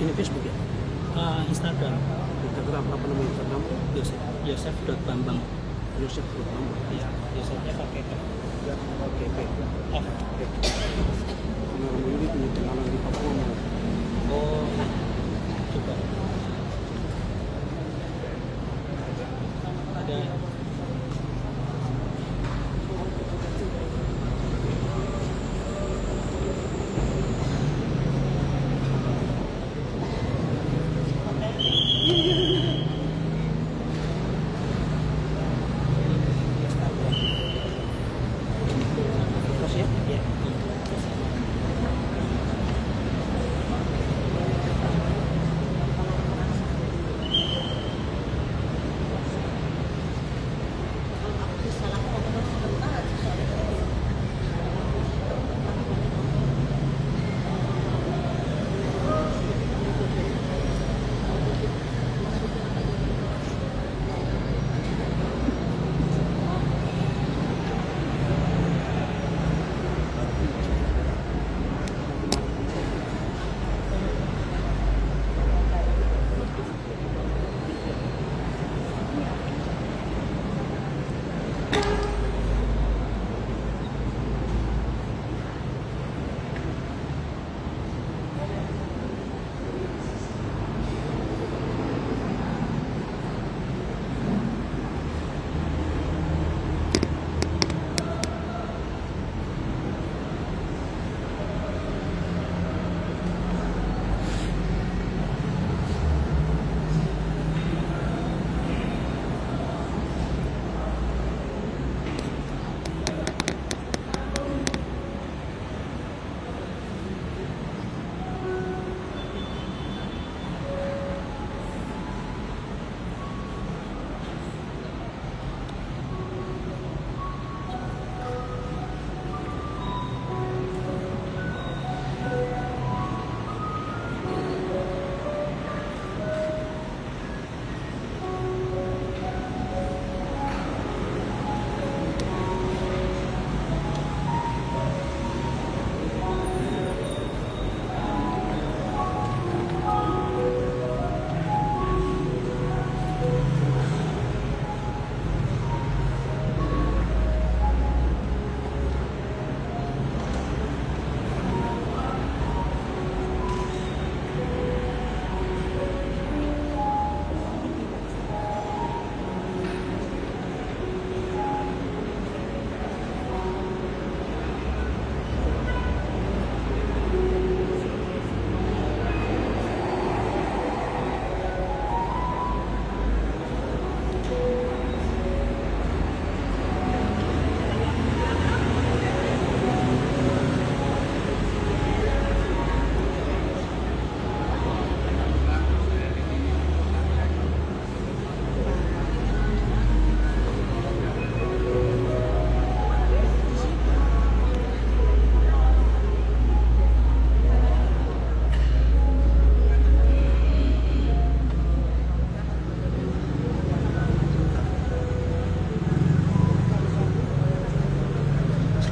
Ini Facebook ya? Instagram Instagram apa namanya Instagram? Yosef Yosef.Bambang. Yosef Purnomo. Iya, Yosefnya pakai F. Oke, oke. F. Saudara ini punya kenalan di Papua mau. Oh, coba ada. Terus ya? Ya.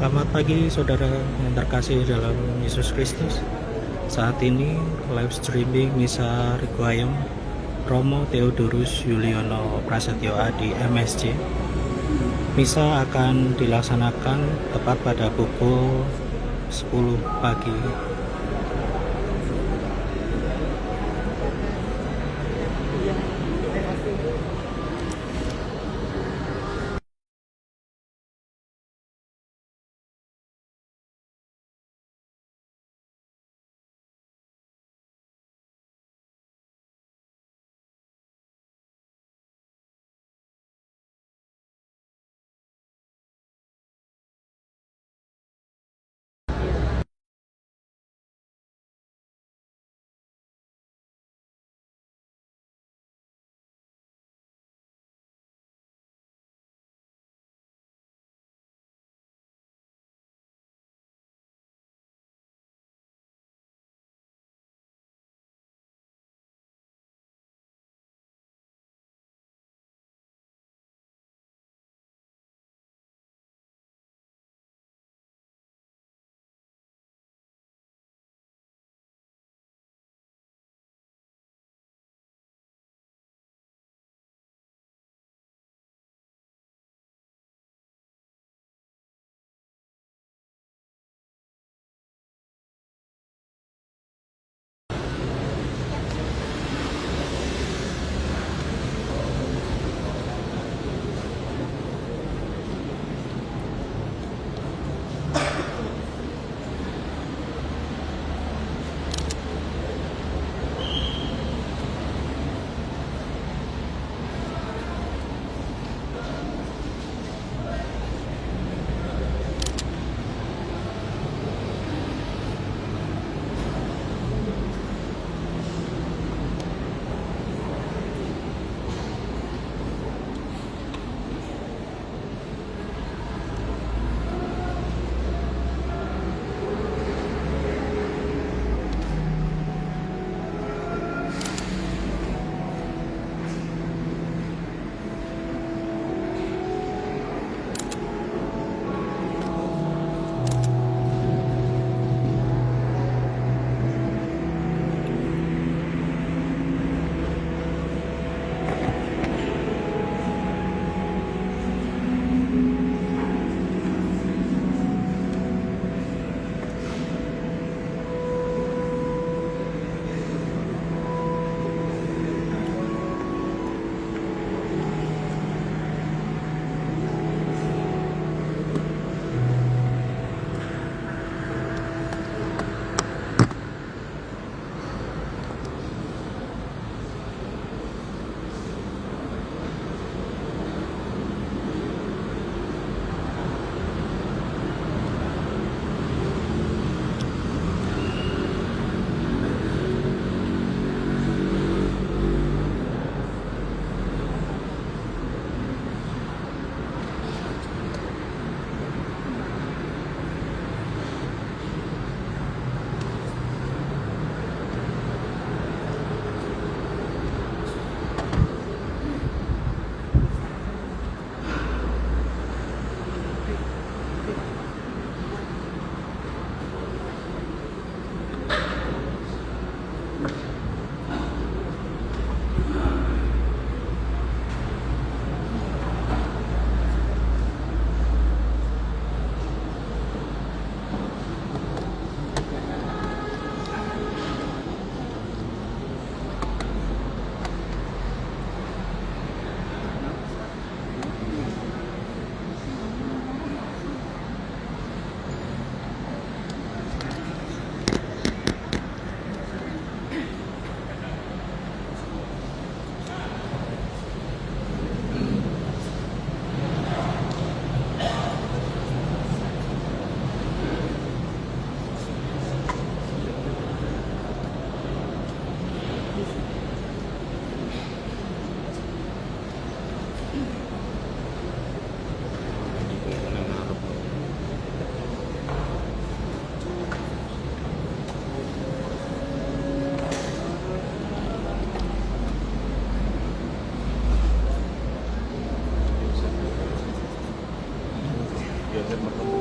Selamat pagi saudara yang terkasih dalam Yesus Kristus. Saat ini live streaming Misa Requiem Romo Theodorus Yuliono Prasetyo Adi MSC. Misa akan dilaksanakan tepat pada pukul 10 pagi biar bertemu.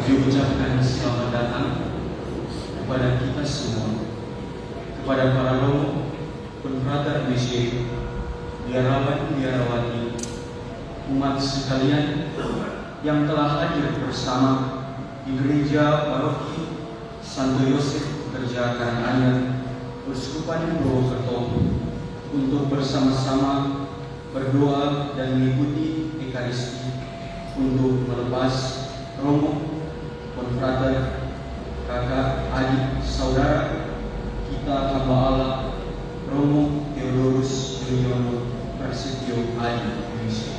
Diucapkan selamat datang kepada kita semua, kepada para romo, konfrater misi, biarawan biarawati, umat sekalian yang telah hadir bersama di gereja paroki Santo Yosef Kerja Karanganyar, Uskupan Purwokerto untuk bersama-sama berdoa dan mengikuti Ekaristi untuk melepas romo, konfrater, kakak, adik, saudara kita hamba Allah Romo Theodorus Juliono Prasetyo Adi Indonesia.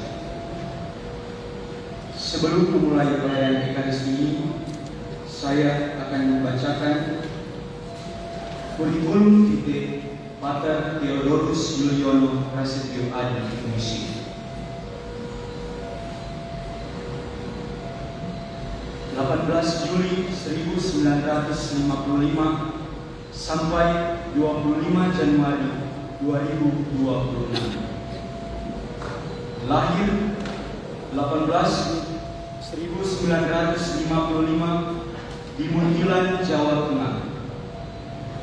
Sebelum memulai pelayanan Ekaristi ini, saya akan membacakan kurikulum vitae Pater Theodorus Juliono Prasetyo Adi Indonesia. 18 Juli 1955 sampai 25 Januari 2026. Lahir 1955 di Muntilan, Jawa Tengah.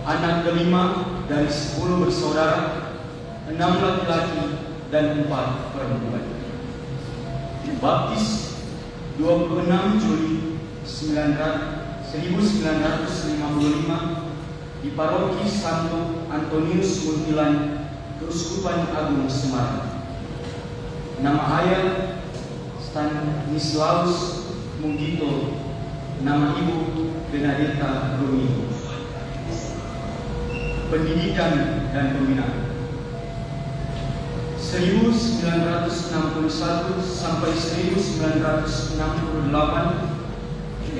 Anak kelima dari 10 bersaudara, 6 laki-laki dan 4 perempuan. Baptis 26 Juli 1955 di Paroki Santo Antonius Muntilan, Keuskupan Agung Semarang. Nama ayah Stanislaus Munggito, nama ibu Benedetta Romeo. pendidikan dan pembinaan. 1961 sampai 1968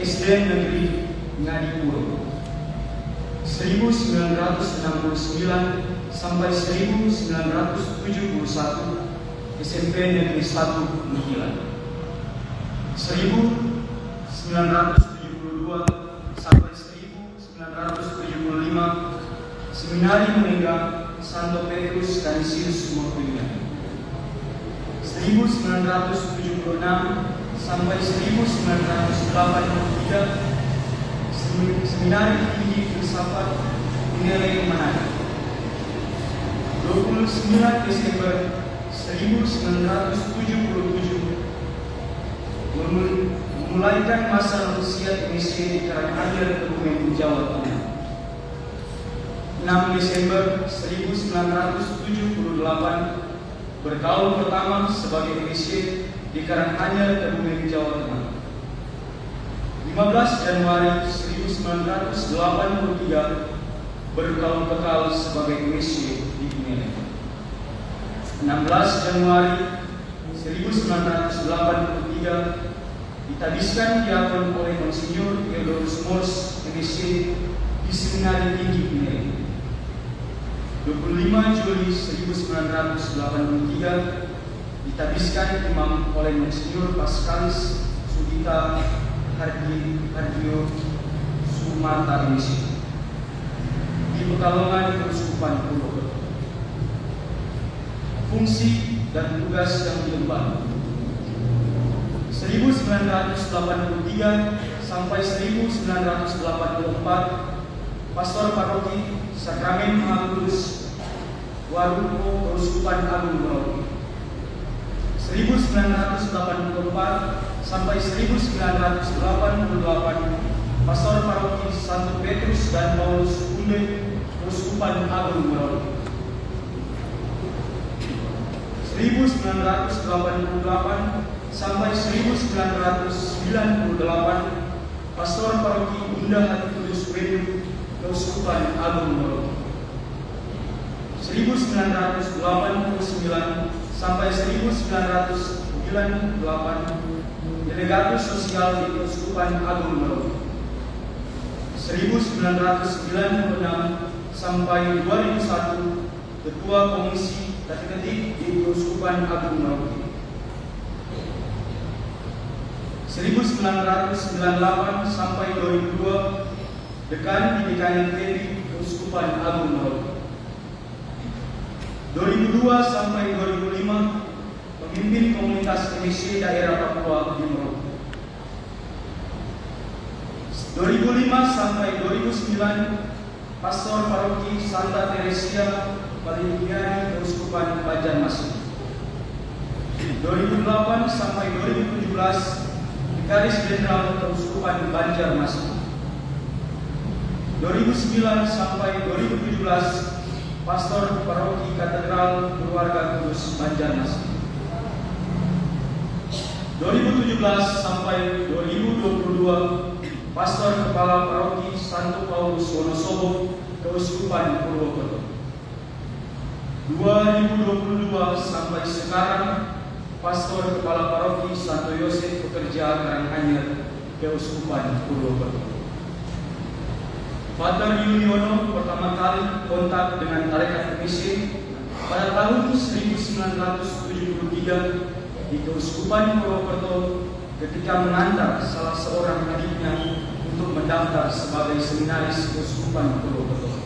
SDN Negeri Ngadipuro. 1969 sampai 1971 SMP Negeri 1 Mukilan. 1972 sampai 1975 Seminari Menengah Santo Petrus Canisius Mokulingan. 1976 sampai 1983 Seminari Tinggi Filsafat Pineleng Manado. 29 Desember 1977 memulaikan masa novisiat MSc di Karanganyar, Kebumen, Jawa Tengah. 6 Desember 1978 bergaul pertama sebagai MSc di Karanganyar, Kebumen, Jawa Tengah. 15 Januari 1983 bergaul kekal sebagai MSc di Pineleng. 16 Januari 1983 ditabiskan diakon oleh Monsinyur Theodorus Mors MSc di Seminari Tinggi Pineleng. 25 Juli 1983 ditabiskan imam oleh Monsinyur Pascalis Sudita Hardio Sumata MSc di Pekalongan Keuskupan Purwokerto. Fungsi dan tugas yang diemban. 1983 sampai 1984 Pastor Paroki Sakramen Maha Kudus Waruko Keuskupan Agung Merauke. 1984 sampai 1988 Pastor Paroki Santo Petrus dan Paulus Unde Keuskupan Agung Merauke. 1988 sampai 1998 Pastor Paroki Bunda Hati Kudus Wedu Keuskupan Agung Merauke. 1989 sampai 1998 Delegatus Sosial di Keuskupan Agung Merauke. 1996 sampai 2001 Ketua Komisi Ketik di Keuskupan Agung Merauke. 1998 sampai 2002 Dekan di DKN TNI Keuskupan Agung Merauke. 2002 sampai 2005 Pemimpin Komunitas MSc Daerah Papua di Merauke. 2005 sampai 2009 Pastor Paroki Santa Teresia Palinggiani Keuskupan Banjarmasin. 2008 sampai 2017 Vikaris Jenderal Keuskupan Banjarmasin. 2009 sampai 2017 Pastor Paroki Katedral Keluarga Kudus Banjarmasin. 2017 sampai 2022 Pastor Kepala Paroki Santo Paulus Wonosobo Keuskupan Purwokerto. 2022 sampai sekarang Pastor Kepala Paroki Santo Yosef Pekerja Karanganyar Keuskupan Purwokerto. Pater Yuliono pertama kali kontak dengan tarekat MSc pada tahun 1973 di Keuskupan Purwokerto ketika mengantar salah seorang adiknya untuk mendaftar sebagai seminaris Keuskupan Purwokerto.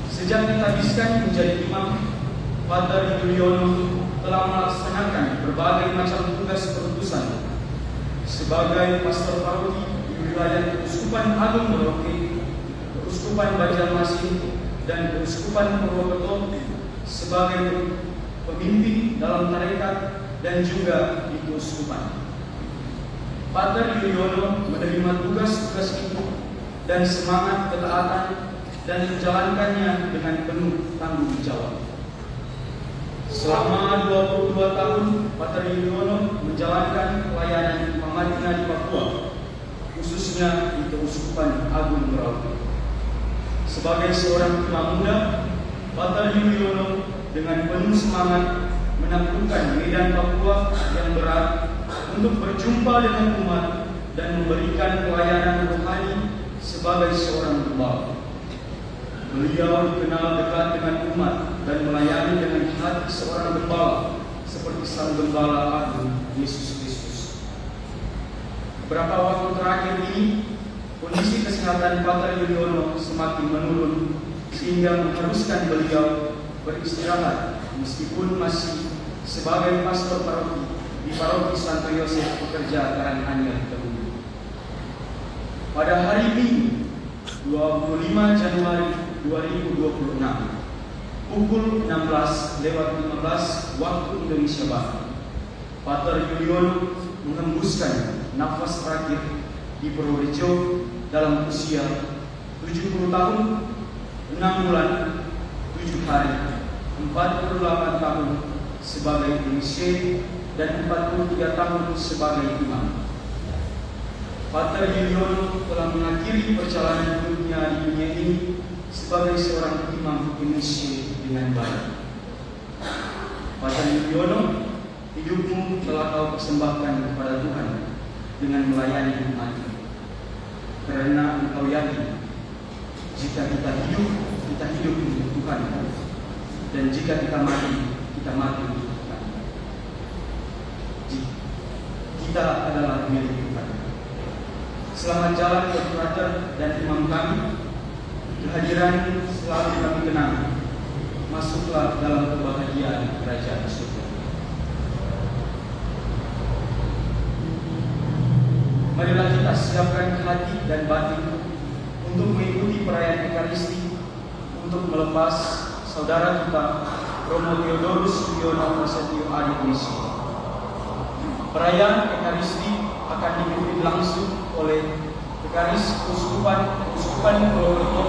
Sejak ditabiskan menjadi imam, Pater Yuliono telah melaksanakan berbagai macam tugas perutusan sebagai pastor paroki di wilayah Keuskupan Agung Merauke, Keuskupan Banjarmasin, dan Keuskupan Purwokerto sebagai pemimpin dalam tarekat dan juga di keuskupan. Pater Yuliono menerima tugas-tugas itu dan semangat ketaatan dan menjalankannya dengan penuh tanggung jawab. Selama 22 tahun, Pater Yuliono menjalankan pelayanan Pamatina di Papua, khususnya di Keuskupan Agung Merauke. Sebagai seorang imam muda, Pater Yuliono dengan penuh semangat menaklukkan medan Papua yang berat untuk berjumpa dengan umat dan memberikan pelayanan rohani sebagai seorang gembala. Beliau dikenal dekat dengan umat dan melayani dengan hati seorang gembala seperti sang gembala agung Yesus Kristus. Beberapa waktu terakhir ini, kondisi kesehatan Pater Yuliono semakin menurun sehingga mengharuskan beliau beristirahat meskipun masih sebagai pastor paroki di paroki Santo Yosef Pekerja Karanganyar Tebing. Pada hari Minggu 25 Januari 2026 pukul 16:15 waktu Indonesia Barat, Pater Yuliono mengembuskan nafas terakhir di Purworejo dalam usia 70 tahun, 6 bulan, 7 hari, 48 tahun sebagai inisiator dan 43 tahun sebagai imam. Pater Yuliono telah mengakhiri perjalanan hidupnya di dunia ini sebagai seorang imam inisiator dengan baik. Pater Yuliono, hidupmu telah kau persembahkan kepada Tuhan dengan melayani umatnya. Karena engkau yakin, jika kita hidup untuk Tuhan, dan jika kita mati untuk Tuhan. Kita adalah milik Tuhan. Selamat jalan buat brother dan imam kami. Kehadiran selalu kami kenang. Masuklah dalam kebahagiaan kerajaan surga. Marilah kita siapkan hati dan batin untuk mengikuti perayaan Ekaristi, untuk melepas saudara kita Romo Theodorus Yuliono Prasetyo Adipuisi. Perayaan Ekaristi akan dipimpin langsung oleh Vikaris Uskupan Purworejo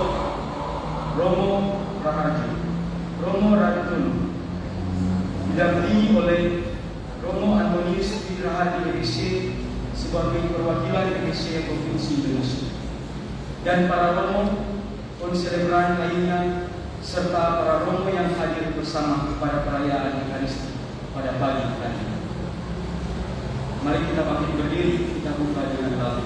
Romo Ratun, didampingi oleh Romo Antonius Fitrahadi MSc sebagai perwakilan MSc Provinsi Indonesia, dan para Romo konselebran lainnya serta para Romo yang hadir bersama pada perayaan Ekaristi pada pagi hari. Mari kita bangkit berdiri, kita buka dengan doa.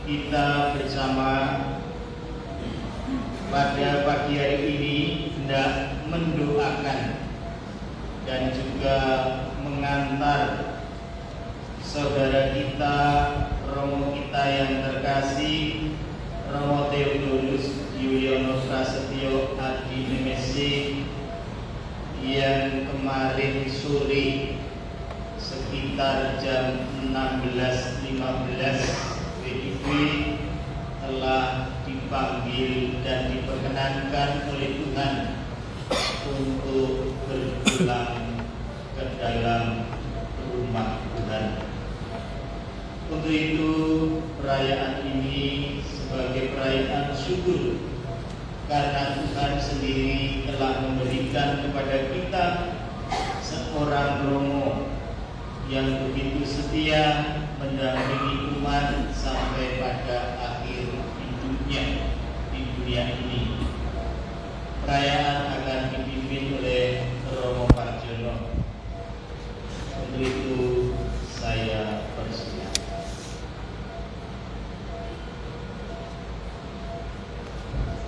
kita bersama pada pagi hari ini hendak mendoakan dan juga mengantar saudara kita, Romo kita yang terkasih, Romo Theodorus Yuliyono Prasetyo Adi Nemesi, yang kemarin sore sekitar jam 16.15 WIB telah dipanggil dan diperkenankan oleh Tuhan untuk berpulang ke dalam rumah Tuhan. Untuk itu perayaan ini sebagai perayaan syukur karena Tuhan sendiri telah memberikan kepada kita seorang Romo yang begitu setia mendampingi umat sampai pada akhir hidupnya di dunia ini. Perayaan akan dipimpin oleh Romo Parjono. Untuk itu saya persilakan.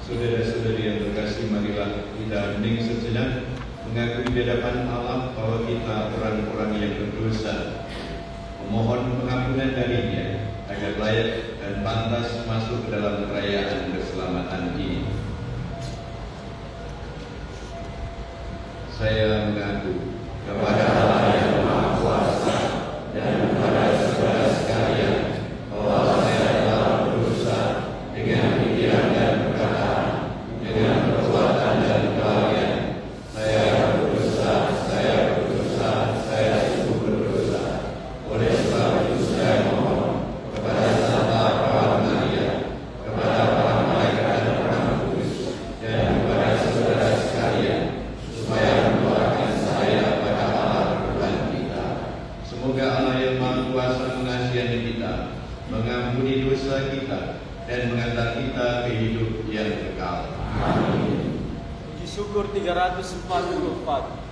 Saudara-saudari yang terkasih, marilah kita hening sejenak mengakui di hadapan Allah bahwa kita orang-orang yang berdosa, memohon pengampunan darinya agar layak dan pantas masuk ke dalam perayaan keselamatan ini. Saya mengaku kepada Allah yang Maha Kuasa dan kepada saudara sekalian bahwa saya telah berdosa dengan pikiran dan perkataan, dengan perbuatan dan kelalaian. Saya berdosa, saya sungguh berdosa. Oleh sebab itu saya mohon kepada Santa Perawan Maria, kepada para malaikat dan orang kudus, dan kepada saudara sekalian, supaya mendoakan saya pada Allah Tuhan kita. Semoga Allah yang Maha Kuasa mengasihani kita, mengampuni dosa kita, dan mengantar kita ke hidup yang kekal. Amin. Puji syukur 344.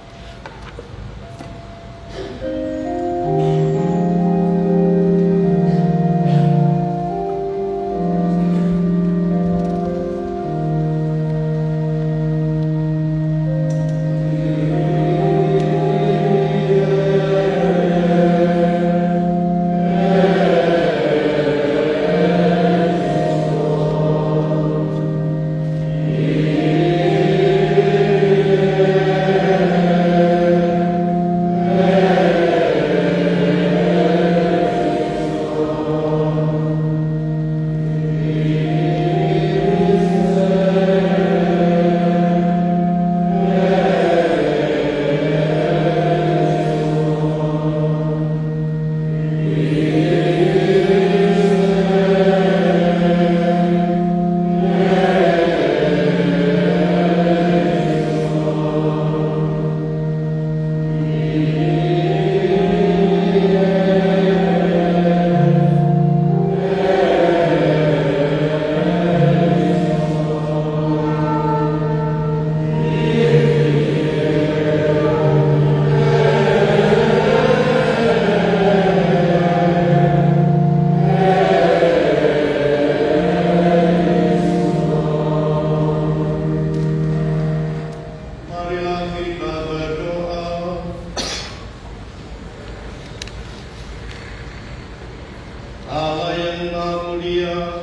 Allah yang Maha Mulia,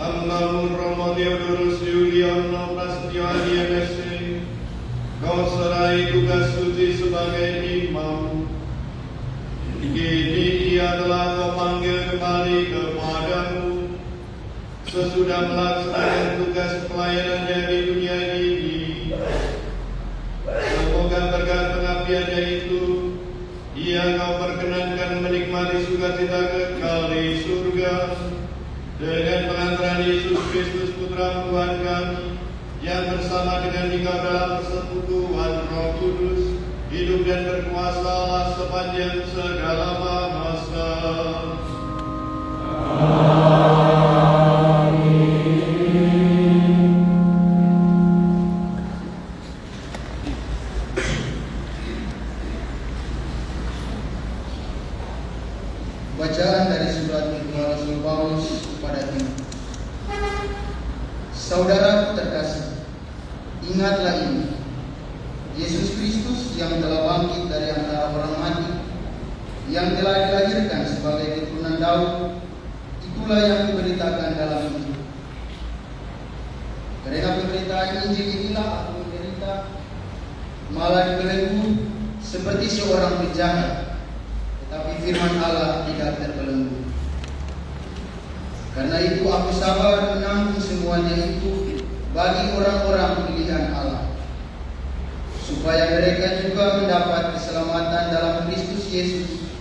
Hambamu Romo Theodorus Yuliyono Prasetyo Adi MSc, Kau serai tugas suci sebagai imam. Kini ia telah Kau panggil kembali kepadamu sesudah melaksanakan tugas pelayanannya di dunia ini. Semoga berkat pengabdiannya itu ia Kau perkenankan menikmati sukacita kekal di surga dengan pengantaran Yesus Kristus Putra Tuhan kami, yang bersama dengan Dikau dalam persekutuan Roh Kudus, hidup dan berkuasa Allah sepanjang segala masa. Bacaan dari surat kedua Rasul Paulus kepada ini. Saudara terkasih, ingatlah ini. Yesus Kristus yang telah bangkit dari antara orang mati, yang telah dilahirkan sebagai keturunan Daud, itulah yang diberitakan dalam Injil. Karena pemberitaan Injil inilah aku menderita, malah dibelenggu seperti seorang penjahat, tetapi firman Allah tidak terbelenggu. Karena itu aku sabar menanggung semuanya itu bagi orang-orang pilihan Allah, supaya mereka juga mendapat keselamatan dalam Kristus Yesus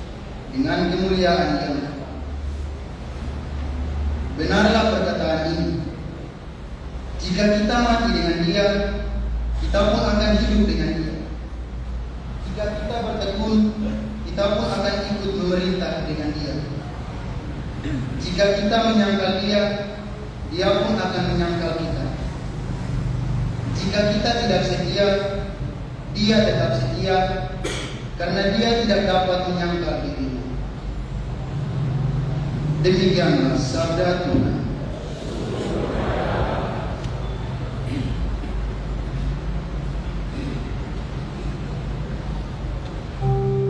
dengan kemuliaan yang kekal. Benarlah perkataan ini. Jika kita mati dengan Dia, kita pun akan hidup dengan Dia. Jika kita bertekun, kita pun akan ikut memerintah dengan Dia. Jika kita menyangkal Dia, Dia pun akan menyangkal kita. Jika kita tidak setia, Dia tetap setia, karena Dia tidak dapat menyangkal dirinya. Demikianlah sabda Tuhan. Oh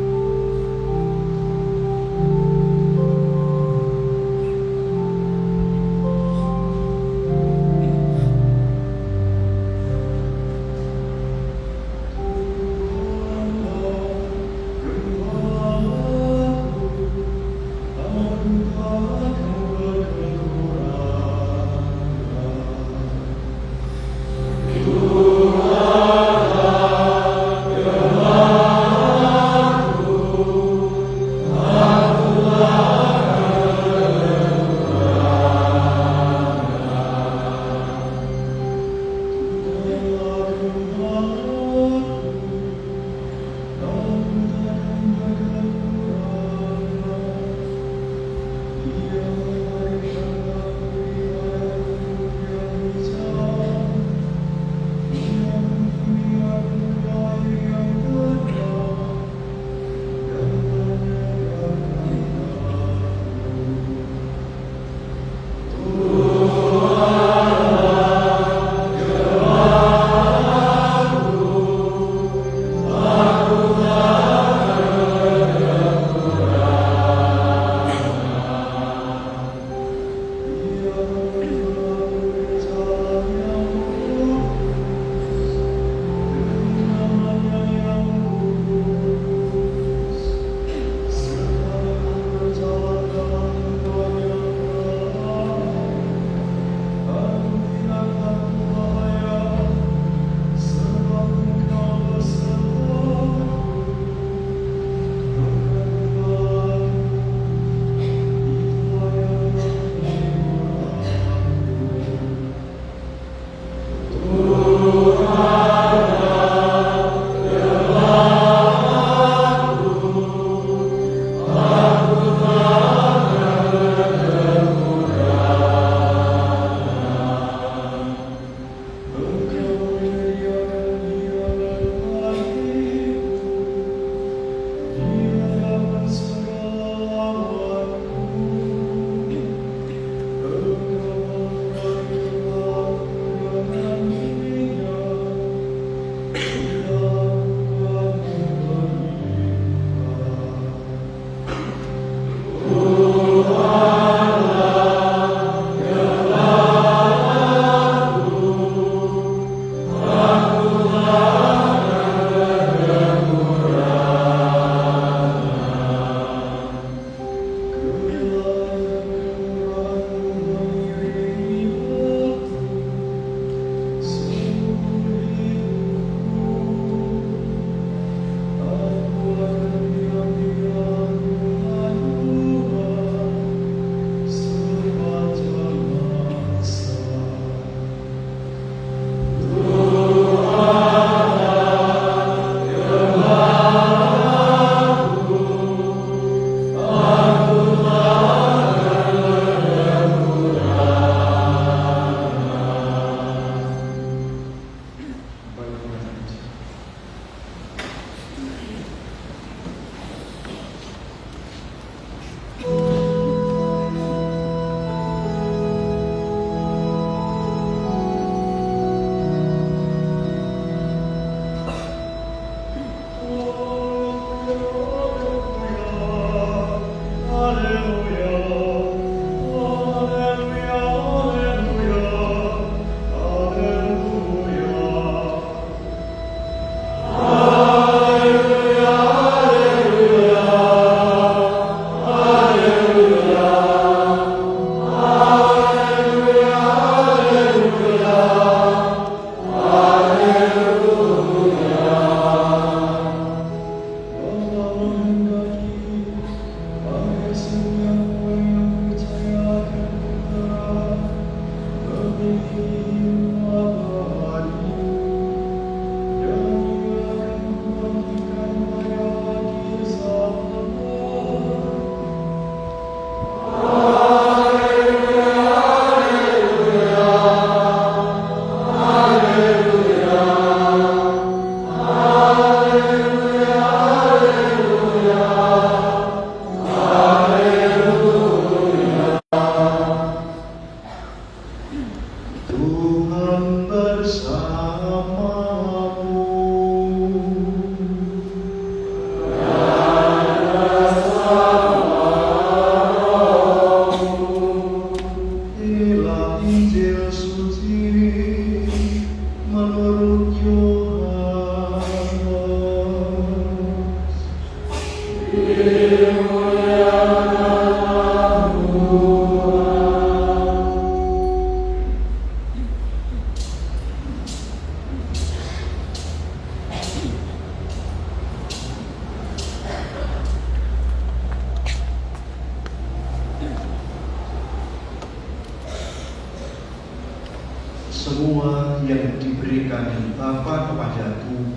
semua yang diberikan Bapa kepadaku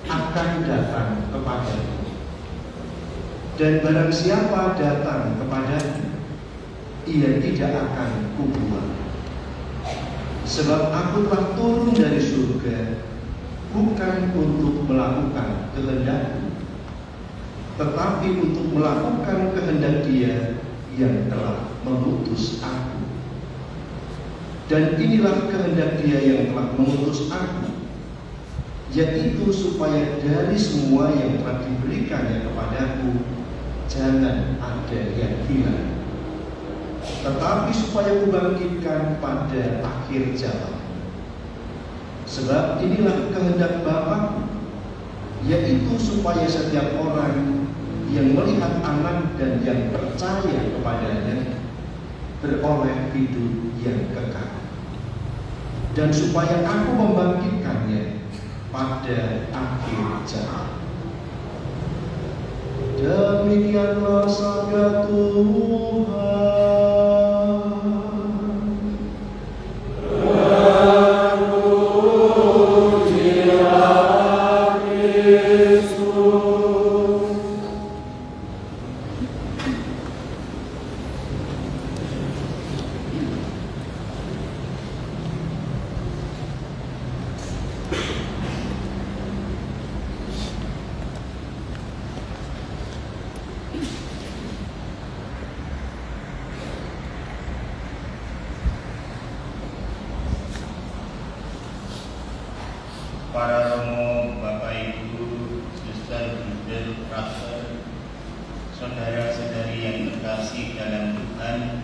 akan datang kepadaku. Dan barang siapa datang kepadaku, ia tidak akan kubuang. Sebab aku telah turun dari surga bukan untuk melakukan kehendakku, tetapi untuk melakukan kehendak Dia yang telah mengutus aku. Dan inilah kehendak Dia yang telah mengutus aku, yaitu supaya dari semua yang telah diberikannya kepadaku jangan ada yang hilang, tetapi supaya kubangkitkan pada akhir zaman. Sebab inilah kehendak Bapa, yaitu supaya setiap orang yang melihat Anak dan yang percaya kepadanya beroleh hidup yang kekal, dan supaya aku membangkitkannya pada akhir zaman. Demikianlah sabda Tuhan. Para romo, Bapak Ibu, suster, bruder, frater, saudara-saudari yang terkasih dalam Tuhan,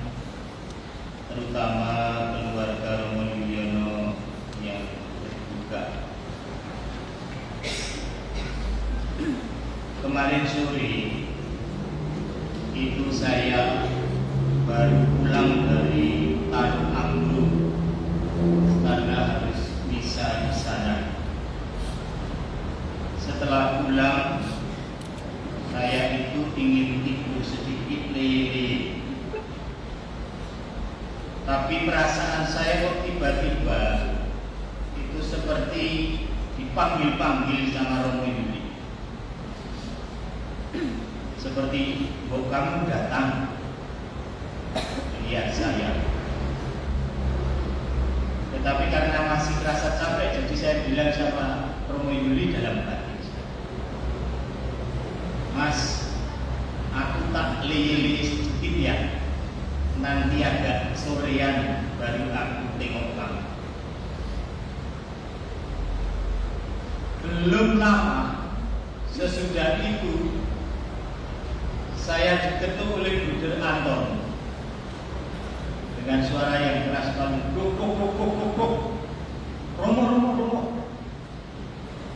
terutama keluarga Romo Yuliono yang berduka. Kemarin sore itu saya baru pulang dari Tanjung Angklung karena harus misa di sana. Setelah pulang, saya itu ingin tidur sedikit leyeh-leyeh. Tapi perasaan saya kok tiba-tiba itu seperti dipanggil-panggil sama Romo Yuli. Seperti, "Bok, kamu datang lihat saya." Tetapi karena masih terasa capek, jadi saya bilang sama Romo Yuli dalam hati, "Mas, aku tak leyeh-leyeh sedikit ya. Nanti agak sorean baru aku tengok kamu." Belum lama sesudah itu saya diketuk oleh Bruder Anton dengan suara yang keras sekali, "Kok, Romo.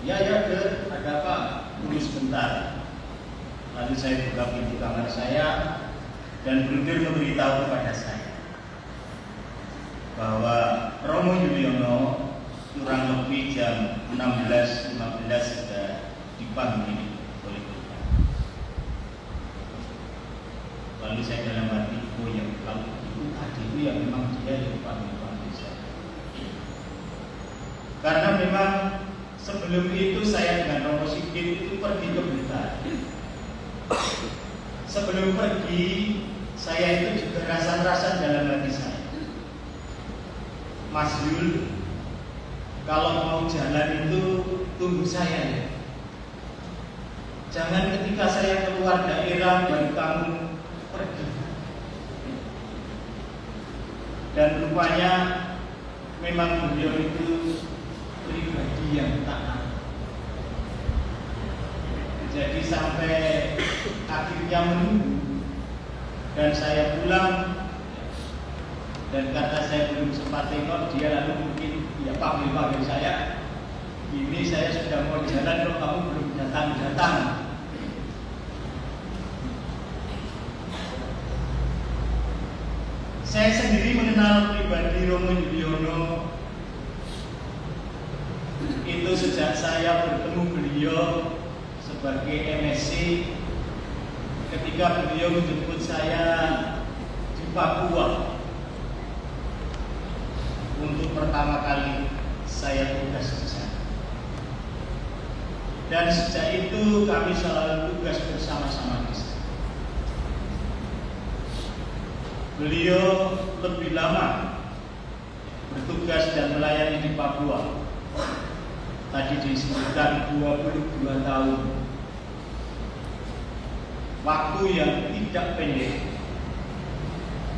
Ya, ada apa? Tunggu sebentar." Lalu saya buka pintu kamar saya dan Bruder memberitahu kepada saya bahwa Romo Yuliono kurang lebih jam 16.15 sudah dipanggil oleh Tuhan. Lalu saya dalam hati, "Oh ya, kalau itu tadi itu ya memang dia yang dipanggil saya." Karena memang sebelum itu saya dengan Romo Sigit itu pergi ke Blitar. Sebelum pergi, saya itu juga rasa-rasa dalam hati saya, "Mas Yul, kalau mau jalan itu tunggu saya ya. Jangan ketika saya keluar daerah baru kamu pergi." Dan rupanya memang beliau itu pribadi yang taat. Jadi sampai akhirnya menunggu dan saya pulang, dan karena saya belum sempat tengok dia, lalu mungkin dia panggil saya, "Ini saya sudah mau jalan kok kamu belum datang." Saya sendiri mengenal pribadi Romo Yuliono itu sejak saya bertemu beliau sebagai MSc ketika beliau menjemput saya di Papua untuk untuk pertama kali saya tugas di sana. Dan sejak itu kami selalu tugas bersama-sama di sana. Beliau lebih lama bertugas dan melayani di Papua. Tadi disebutkan 22 tahun. Waktu yang tidak pendek.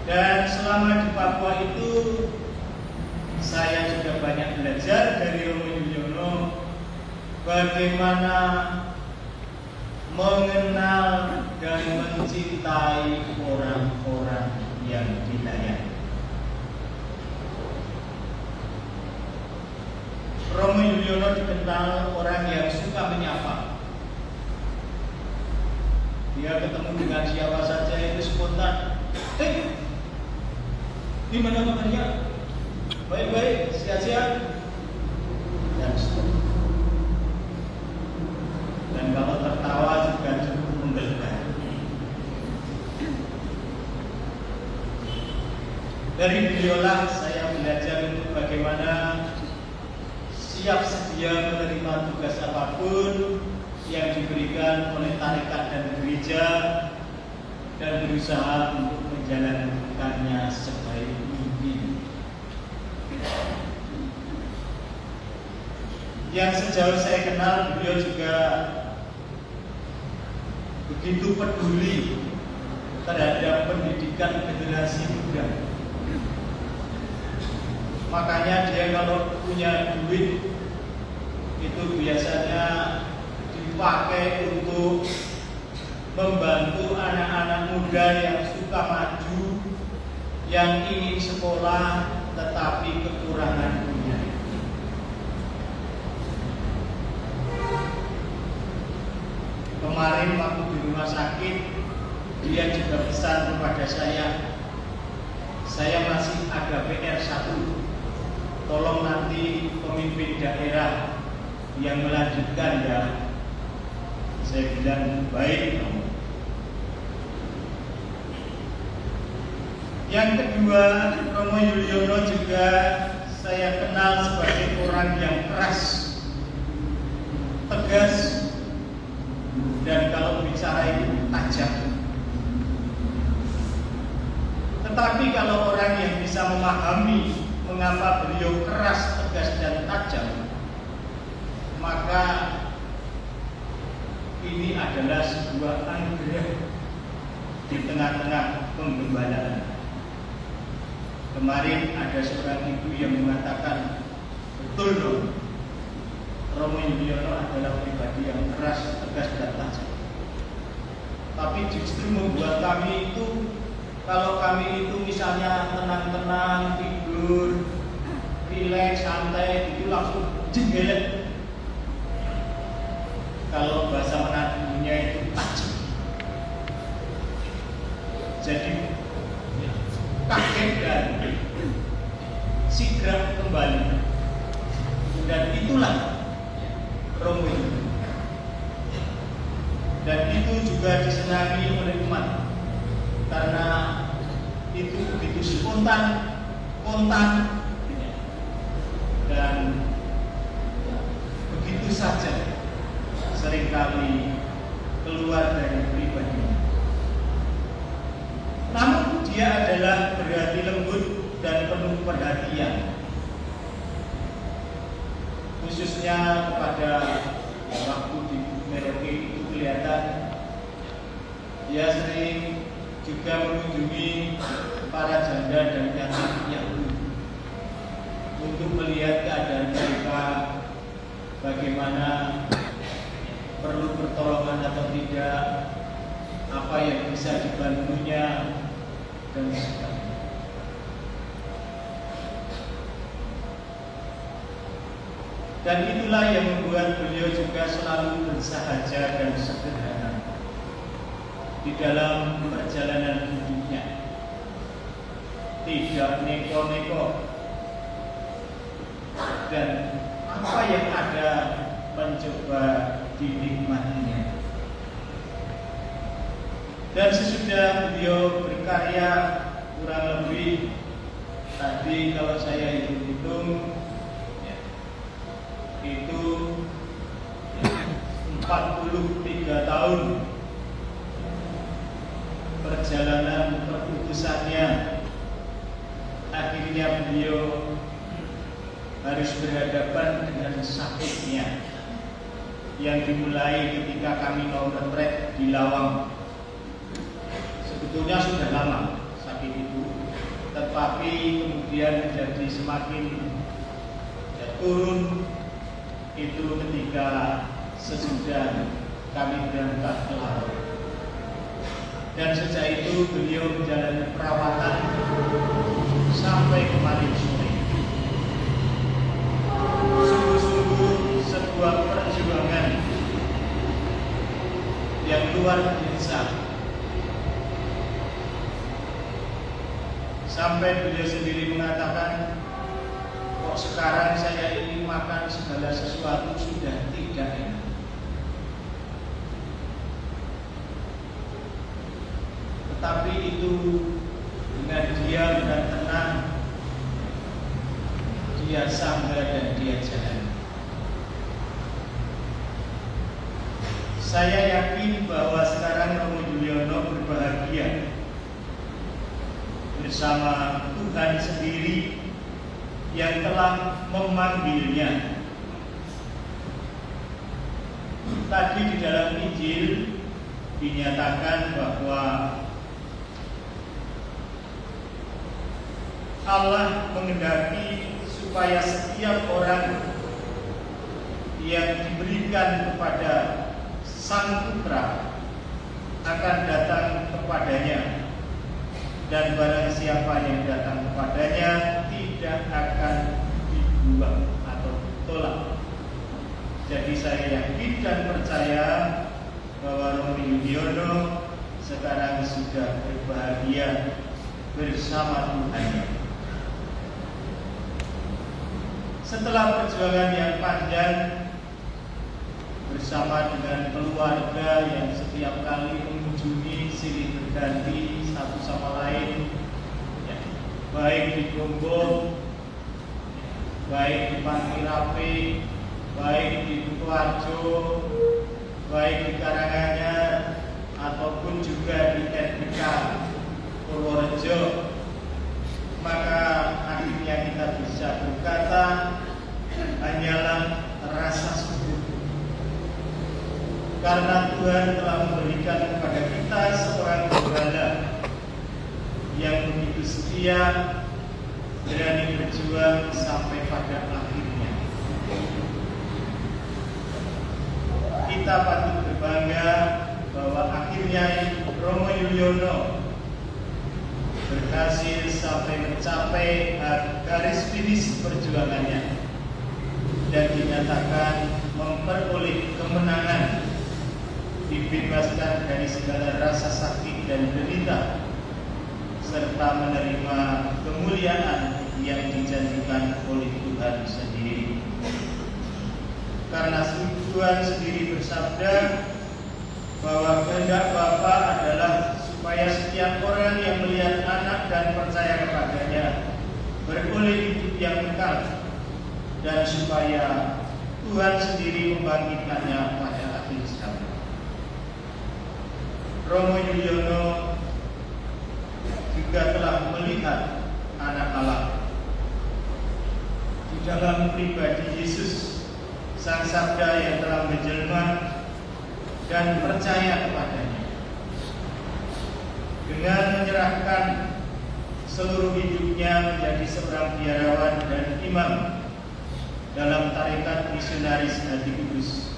Dan selama di Papua itu saya juga banyak belajar dari Romo Yuliono bagaimana mengenal dan mencintai orang-orang yang dilayani. Romo Yuliono dikenal orang yang suka menyapa. Dia ketemu dengan siapa saja itu spontan. Gimana kabarnya? Baik-baik, sehat-sehat. Dan seterusnya. Dan kalau tertawa juga cukup menggelegar. Dari beliaulah saya belajar untuk bagaimana siap sedia menerima tugas apapun yang diberikan oleh tarekat dan gereja dan berusaha untuk menjalankannya sebaik mungkin. Yang sejauh saya kenal, beliau juga begitu peduli terhadap pendidikan generasi muda. Makanya dia kalau punya duit itu biasanya dipakai untuk membantu anak-anak muda yang suka maju, yang ingin sekolah tetapi kekurangan dunia. Kemarin waktu di rumah sakit, dia juga pesan kepada saya masih ada PR 1. Tolong nanti pemimpin daerah yang melanjutkan ya. Saya bilang baik. Yang kedua, Romo Yuliono juga saya kenal sebagai orang yang keras, tegas, dan kalau bicara itu tajam. Tetapi kalau orang yang bisa memahami mengapa beliau keras, tegas, dan tajam, maka ini adalah sebuah anugerah di tengah-tengah penggembalaan. Kemarin ada seorang ibu yang mengatakan, betul dong, Romo Yuliono adalah pribadi yang keras, tegas, dan tajam. Tapi justru membuat kami itu, kalau kami itu misalnya tenang-tenang, tidur, rileks, santai, itu langsung jenggelet. Kalau bahasa Manadinya itu tajam. Jadi kaget dan sigap kembali. Dan itulah Romo. Dan itu juga disenangi oleh umat. Karena itu begitu spontan, kontan, dan begitu saja seringkali keluar dari pribadinya. Namun dia adalah berhati lembut dan penuh perhatian, khususnya kepada waktu di Merauke itu kelihatan dia sering juga mengunjungi para janda dan yatim piatu untuk melihat keadaan mereka, bagaimana perlu pertolongan atau tidak, apa yang bisa dibantunya, dan sebagainya. Dan itulah yang membuat beliau juga selalu bersahaja dan sederhana di dalam perjalanan hidupnya. Tidak neko-neko, dan apa yang ada mencoba dinikmatinya. Dan sesudah beliau berkarya kurang lebih, tadi kalau saya hitung menghitung ya, itu 43 tahun perjalanan perutusannya. Akhirnya beliau harus berhadapan dengan sakitnya yang dimulai ketika kami mau retret di Lawang. Sebetulnya sudah lama sakit itu, tetapi kemudian menjadi semakin turun itu ketika sesudah kami berangkat ke laut. Dan sejak itu beliau menjalani perawatan sampai kemarin sore. Sungguh-sungguh sebuah perjuangan yang luar biasa. Sampai beliau sendiri mengatakan, kok sekarang saya ini makan segala sesuatu sudah tidak enak. Tetapi itu dengan diam dan tenang dia sanggah dan dia jalan. Saya yakin bahwa sekarang Romo Juliono berbahagia bersama Tuhan sendiri yang telah memanggilnya. Tadi di dalam Injil dinyatakan bahwa Allah menghendaki supaya setiap orang yang diberikan kepada Sang Putra akan datang kepadanya, dan barang siapa yang datang kepadanya tidak akan dibuang atau ditolak. Jadi saya yakin dan percaya bahwa Romo Juliono sekarang sudah berbahagia bersama Tuhan. Setelah perjuangan yang panjang bersama dengan keluarga yang setiap kali mengunjungi silih berganti satu sama lain, ya, baik di Gombong, baik di Pantirape, baik di Kutoarjo, baik di Karanganyar, ataupun juga di RPK Purworejo, maka akhirnya kita bisa berkata hanyalah rasa syukur, karena Tuhan telah memberikan kepada kita seorang gembala yang begitu setia, berani berjuang sampai pada akhirnya. Kita patut berbangga bahwa akhirnya Romo Juliono berhasil sampai mencapai garis finish perjuangannya dan dinyatakan memperoleh kemenangan, dibebaskan dari segala rasa sakit dan derita, serta menerima kemuliaan yang dijanjikan oleh Tuhan sendiri. Karena Tuhan sendiri bersabda bahwa kehendak Bapa adalah supaya setiap orang yang melihat anak dan percaya kepadanya beroleh hidup yang kekal, dan supaya Tuhan sendiri membangkitkannya pada akhir zaman. Romo Juliono juga telah melihat anak Allah di dalam pribadi Yesus, Sang Sabda yang telah menjelma, dan percaya kepadanya. Dengan menyerahkan seluruh hidupnya menjadi seorang biarawan dan imam dalam tarekat misionaris Hati Kudus.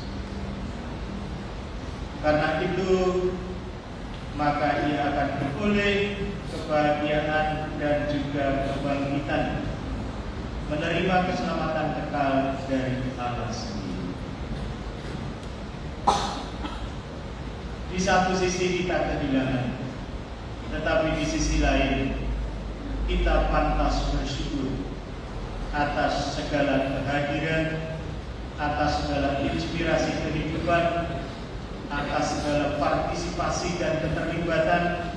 Karena itu, maka ia akan beroleh kebahagiaan dan juga kebangkitan, menerima keselamatan kekal dari Allah sendiri. Di satu sisi kita kehilangan, tetapi di sisi lain kita pantas bersyukur atas segala kehadiran, atas segala inspirasi kehidupan, atas segala partisipasi dan keterlibatan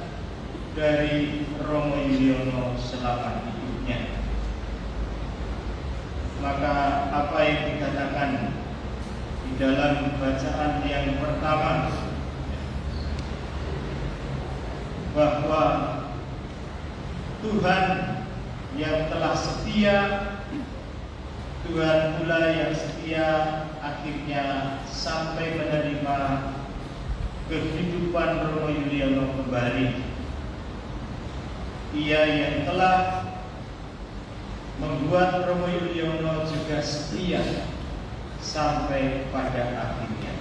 dari Romo Juliono selama hidupnya. maka apa yang dikatakan di dalam bacaan yang pertama bahwa Tuhan yang telah setia, Tuhan pula yang setia akhirnya sampai menerima kehidupan Romo Yuliono kembali. Ia yang telah membuat Romo Yuliono juga setia sampai pada akhirnya.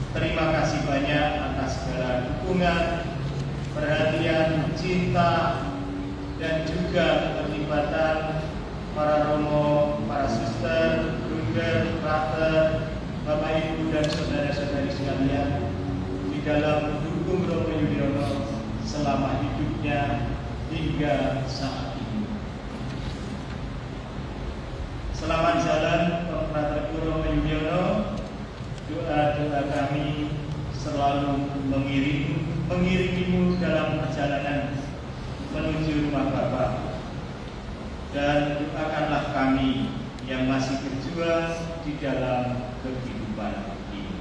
Terima kasih banyak atas segala dukungan, perhatian, cinta, dan juga keterlibatan para romo, para suster, bruder, frater, Bapak Ibu dan saudara-saudari sekalian di dalam mendukung Romo Yuliono selama hidupnya hingga saat ini. Selamat jalan Frater Romo Yuliono. Doa-doa kami selalu mengiringimu dalam perjalanan menuju rumah Bapa. Dan doakanlah kami yang masih berjuang di dalam kehidupan ini.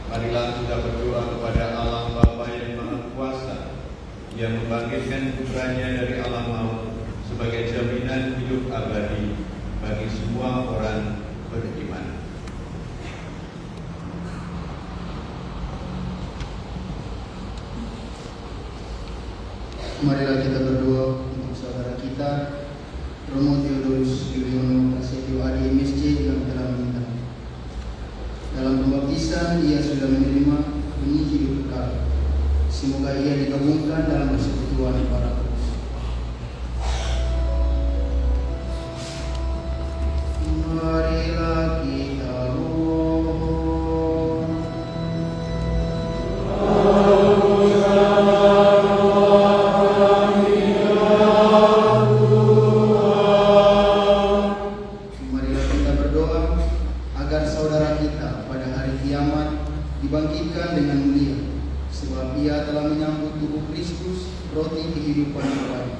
Marilah kita berdoa kepada Allah Bapa yang Maha Kuasa yang membangkitkan putranya dari alam maut sebagai jaminan hidup abadi bagi semua orang beriman. Marilah kita berdoa untuk saudara kita Romo Theodorus Yuliono Prasetyo Adi MSc yang telah meninggal. Dalam pembaptisan ia sudah menerima benih hidup kekal. Semoga ia digabungkan dalam persekutuan para kudus. Marilah kita mohon. Marilah kita berdoa agar saudara kita pada hari kiamat dibangkitkan dengan mulia, sebab ia telah menyambut tubuh Kristus, roti kehidupan abadi.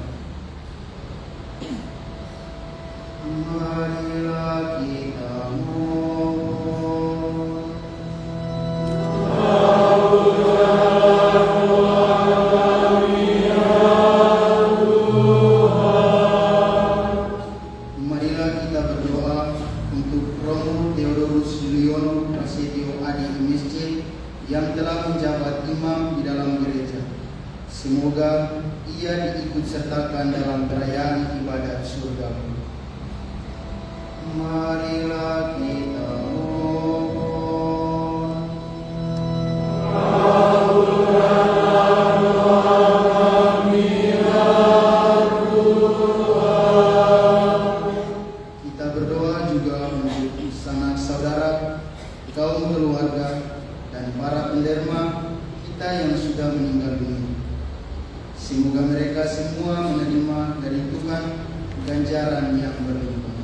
Marilah kita mohon. Marilah kita berdoa untuk Romo Theodorus Yuliono Prasetyo Adi MSc yang telah menjabat imam di dalam gereja. Semoga ia diikut sertakan dalam perayaan ibadat surga. Marilah kita mohon. Kita berdoa juga untuk sanak saudara, kaum keluarga, dan para penderma kita yang sudah meninggal dunia. Semoga mereka semua menerima dari Tuhan ganjaran yang berlimpah.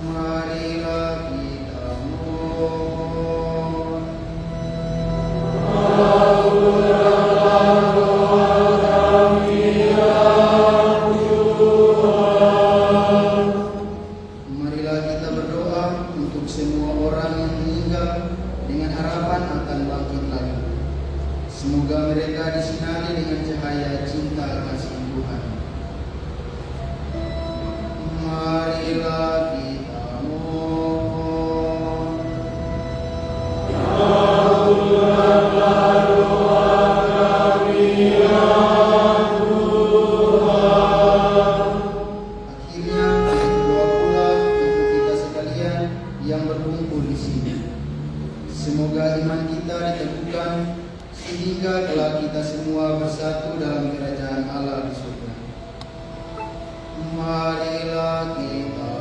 Marilah kita mohon. Marilah kita berdoa untuk semua orang yang meninggal dengan harapan akan bangkit lagi. Semoga mereka disinari dengan cahaya cinta kasih Tuhan. Marilah kita mohon. Akhirnya kami berdoa pula untuk kita sekalian yang berkumpul di sini. Semoga iman kita diteguhkan sehingga kelak kita semua bersatu dalam kerajaan Allah di surga. Marilah kita